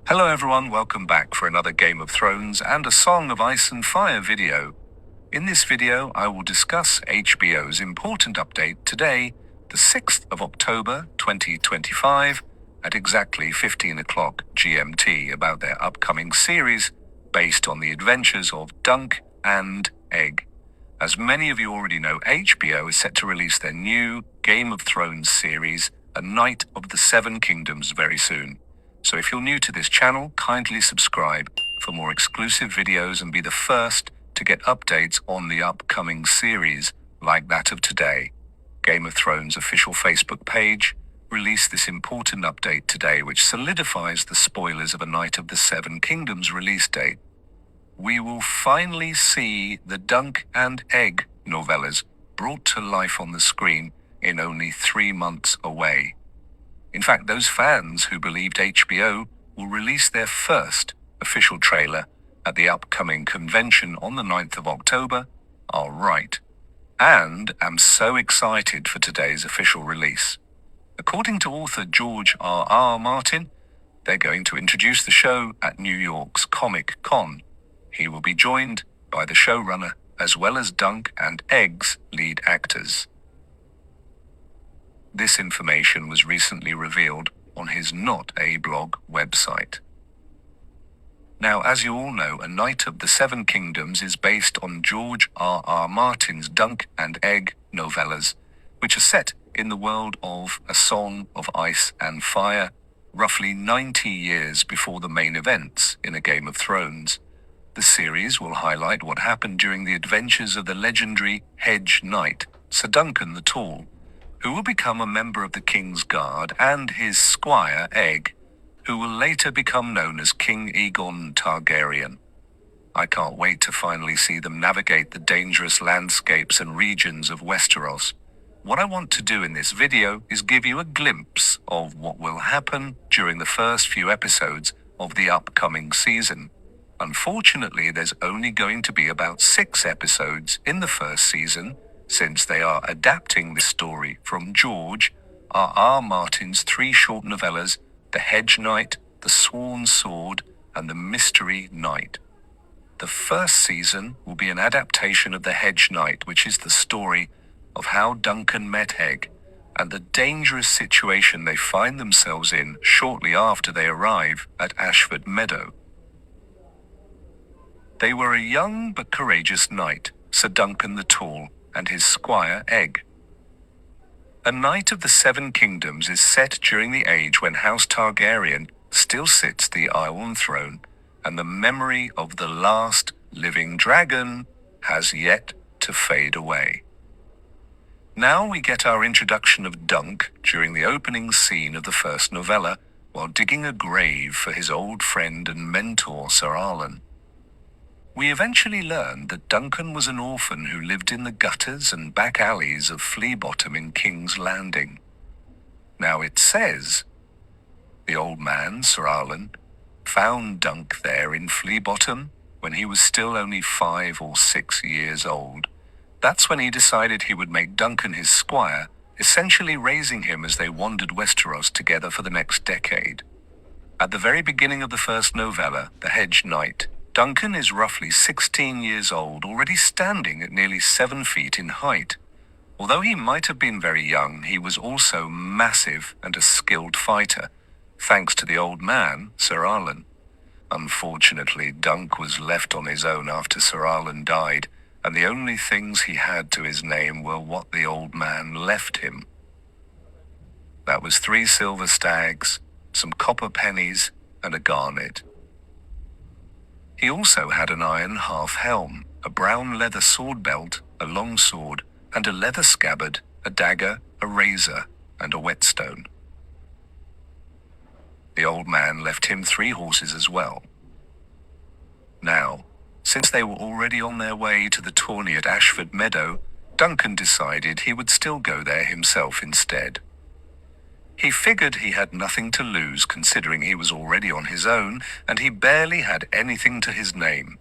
Hello everyone, welcome back for another Game of Thrones and a Song of Ice and Fire video. In this video, I will discuss HBO's important update today, the 6th of October 2025, at exactly 15 o'clock GMT about their upcoming series based on the adventures of Dunk and Egg. As many of you already know, HBO is set to release their new Game of Thrones series, A Knight of the Seven Kingdoms, very soon. So if you're new to this channel, kindly subscribe for more exclusive videos and be the first to get updates on the upcoming series, like that of today. Game of Thrones official Facebook page released this important update today, which solidifies the spoilers of A Knight of the Seven Kingdoms release date. We will finally see the Dunk and Egg novellas brought to life on the screen in only 3 months away. In fact, those fans who believed HBO will release their first official trailer at the upcoming convention on the 9th of October are right, and am so excited for today's official release. According to author George R.R. Martin, they're going to introduce the show at New York's Comic Con. He will be joined by the showrunner as well as Dunk and Egg's lead actors. This information was recently revealed on his Not a Blog website. Now, as you all know, A Knight of the Seven Kingdoms is based on George R.R. Martin's Dunk and Egg novellas, which are set in the world of A Song of Ice and Fire, roughly 90 years before the main events in A Game of Thrones. The series will highlight what happened during the adventures of the legendary Hedge Knight, Sir Duncan the Tall, who will become a member of the King's Guard, and his squire, Egg, who will later become known as King Aegon Targaryen. I can't wait to finally see them navigate the dangerous landscapes and regions of Westeros. What I want to do in this video is give you a glimpse of what will happen during the first few episodes of the upcoming season. Unfortunately, there's only going to be about 6 episodes in the first season, since they are adapting this story from George R.R. Martin's 3 short novellas, The Hedge Knight, The Sworn Sword, and The Mystery Knight. The first season will be an adaptation of The Hedge Knight, which is the story of how Duncan met Egg and the dangerous situation they find themselves in shortly after they arrive at Ashford Meadow. They were a young but courageous knight, Sir Duncan the Tall, and his squire Egg. A Knight of the Seven Kingdoms is set during the age when House Targaryen still sits the Iron Throne, and the memory of the last living dragon has yet to fade away. Now we get our introduction of Dunk during the opening scene of the first novella, while digging a grave for his old friend and mentor Sir Arlen. We eventually learned that Duncan was an orphan who lived in the gutters and back alleys of Flea Bottom in King's Landing. Now it says, the old man, Sir Arlen, found Dunk there in Flea Bottom when he was still only 5 or 6 years old. That's when he decided he would make Duncan his squire, essentially raising him as they wandered Westeros together for the next decade. At the very beginning of the first novella, The Hedge Knight, Duncan is roughly 16 years old, already standing at nearly 7 feet in height. Although he might have been very young, he was also massive and a skilled fighter, thanks to the old man, Sir Arlen. Unfortunately, Dunk was left on his own after Sir Arlen died, and the only things he had to his name were what the old man left him. That was 3 silver stags, some copper pennies, and a garnet. He also had an iron half-helm, a brown leather sword belt, a long sword, and a leather scabbard, a dagger, a razor, and a whetstone. The old man left him 3 horses as well. Now, since they were already on their way to the tourney at Ashford Meadow, Duncan decided he would still go there himself instead. He figured he had nothing to lose considering he was already on his own, and he barely had anything to his name.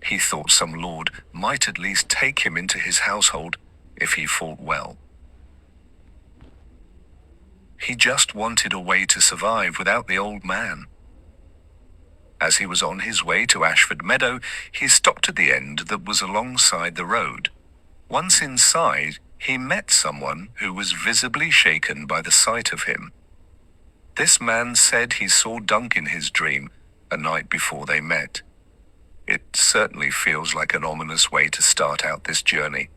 He thought some lord might at least take him into his household if he fought well. He just wanted a way to survive without the old man. As he was on his way to Ashford Meadow, he stopped at the end that was alongside the road. Once inside, he met someone who was visibly shaken by the sight of him. This man said he saw Duncan in his dream a night before they met. It certainly feels like an ominous way to start out this journey.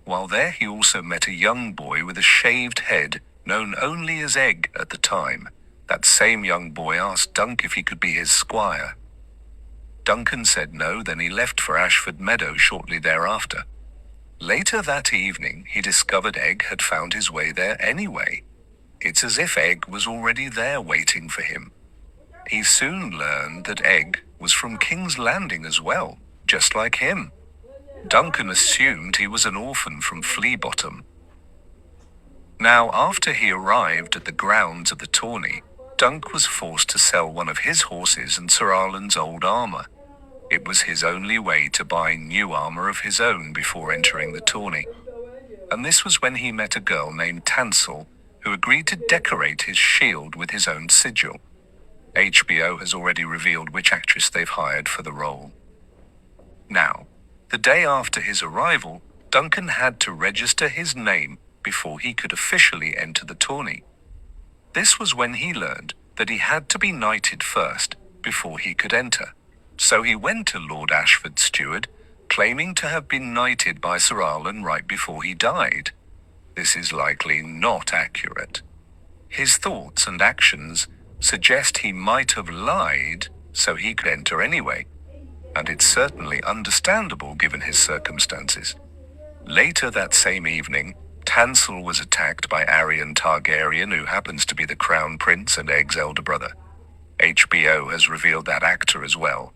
While there, he also met a young boy with a shaved head, known only as Egg at the time. That same young boy asked Dunk if he could be his squire. Duncan said no, then he left for Ashford Meadow shortly thereafter. Later that evening, he discovered Egg had found his way there anyway. It's as if Egg was already there waiting for him. He soon learned that Egg was from King's Landing as well, just like him. Duncan assumed he was an orphan from Flea Bottom. Now, after he arrived at the grounds of the tourney, Dunk was forced to sell one of his horses and Sir Arlan's old armor. It was his only way to buy new armor of his own before entering the tourney. And this was when he met a girl named Tansel, who agreed to decorate his shield with his own sigil. HBO has already revealed which actress they've hired for the role. Now, the day after his arrival, Duncan had to register his name before he could officially enter the tourney. This was when he learned that he had to be knighted first before he could enter. So he went to Lord Ashford's steward, claiming to have been knighted by Sir Arlan right before he died. This is likely not accurate. His thoughts and actions suggest he might have lied so he could enter anyway, and it's certainly understandable given his circumstances. Later that same evening, Tansel was attacked by Aegon Targaryen, who happens to be the Crown Prince and Egg's elder brother. HBO has revealed that actor as well.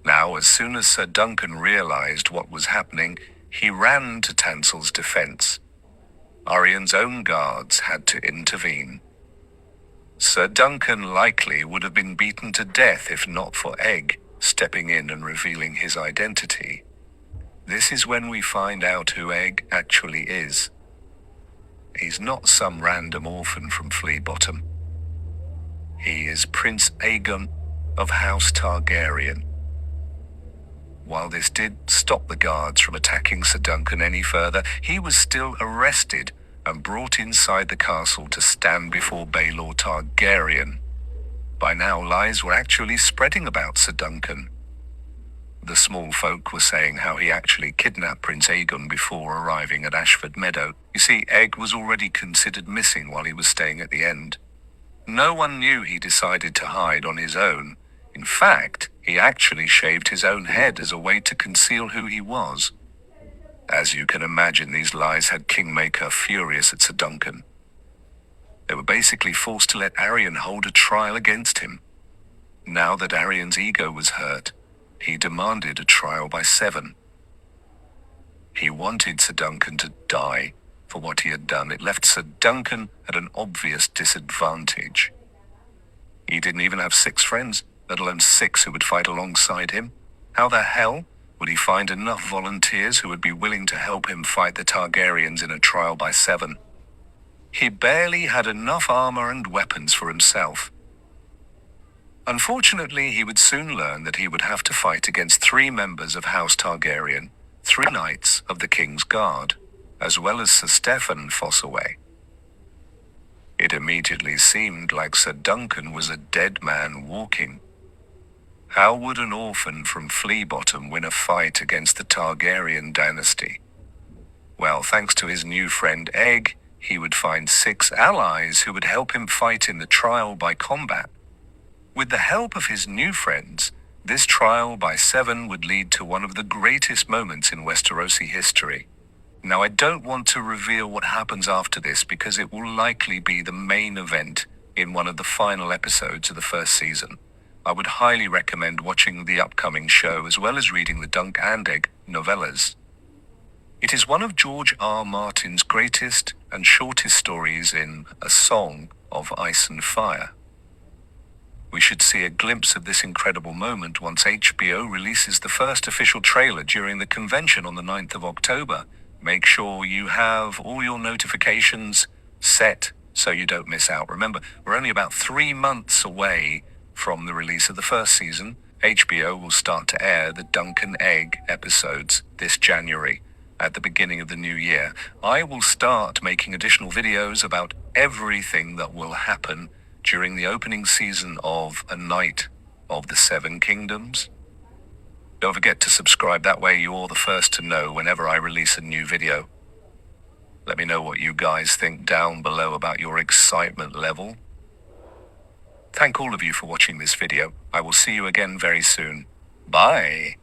Now, as soon as Sir Duncan realized what was happening, he ran to Tansel's defense. Aryon's own guards had to intervene. Sir Duncan likely would have been beaten to death if not for Egg stepping in and revealing his identity. This is when we find out who Egg actually is. He's not some random orphan from Flea Bottom. He is Prince Aegon of House Targaryen. While this did stop the guards from attacking Sir Duncan any further, he was still arrested and brought inside the castle to stand before Baelor Targaryen. By now, lies were actually spreading about Sir Duncan. The small folk were saying how he actually kidnapped Prince Aegon before arriving at Ashford Meadow. You see, Egg was already considered missing while he was staying at the end. No one knew he decided to hide on his own. In fact, he actually shaved his own head as a way to conceal who he was. As you can imagine, these lies had Kingmaker furious at Sir Duncan. They were basically forced to let Aryon hold a trial against him. Now that Aryon's ego was hurt, he demanded a trial by 7. He wanted Sir Duncan to die for what he had done. It left Sir Duncan at an obvious disadvantage. He didn't even have 6 friends, let alone 6 who would fight alongside him. How the hell would he find enough volunteers who would be willing to help him fight the Targaryens in a trial by 7? He barely had enough armor and weapons for himself. Unfortunately, he would soon learn that he would have to fight against 3 members of House Targaryen, 3 knights of the King's Guard, as well as Sir Steffan Fossaway. It immediately seemed like Sir Duncan was a dead man walking. How would an orphan from Flea Bottom win a fight against the Targaryen dynasty? Well, thanks to his new friend Egg, he would find 6 allies who would help him fight in the trial by combat. With the help of his new friends, this trial by 7 would lead to one of the greatest moments in Westerosi history. Now, I don't want to reveal what happens after this because it will likely be the main event in one of the final episodes of the first season. I would highly recommend watching the upcoming show as well as reading the Duncan and Egg novellas. It is one of George R.R. Martin's greatest and shortest stories in A Song of Ice and Fire. We should see a glimpse of this incredible moment once HBO releases the first official trailer during the convention on the 9th of October. Make sure you have all your notifications set so you don't miss out. Remember, we're only about 3 months away from the release of the first season, HBO will start to air the Duncan Egg episodes this January. At the beginning of the new year, I will start making additional videos about everything that will happen during the opening season of A Knight of the Seven Kingdoms. Don't forget to subscribe, that way you're the first to know whenever I release a new video. Let me know what you guys think down below about your excitement level. Thank all of you for watching this video. I will see you again very soon. Bye.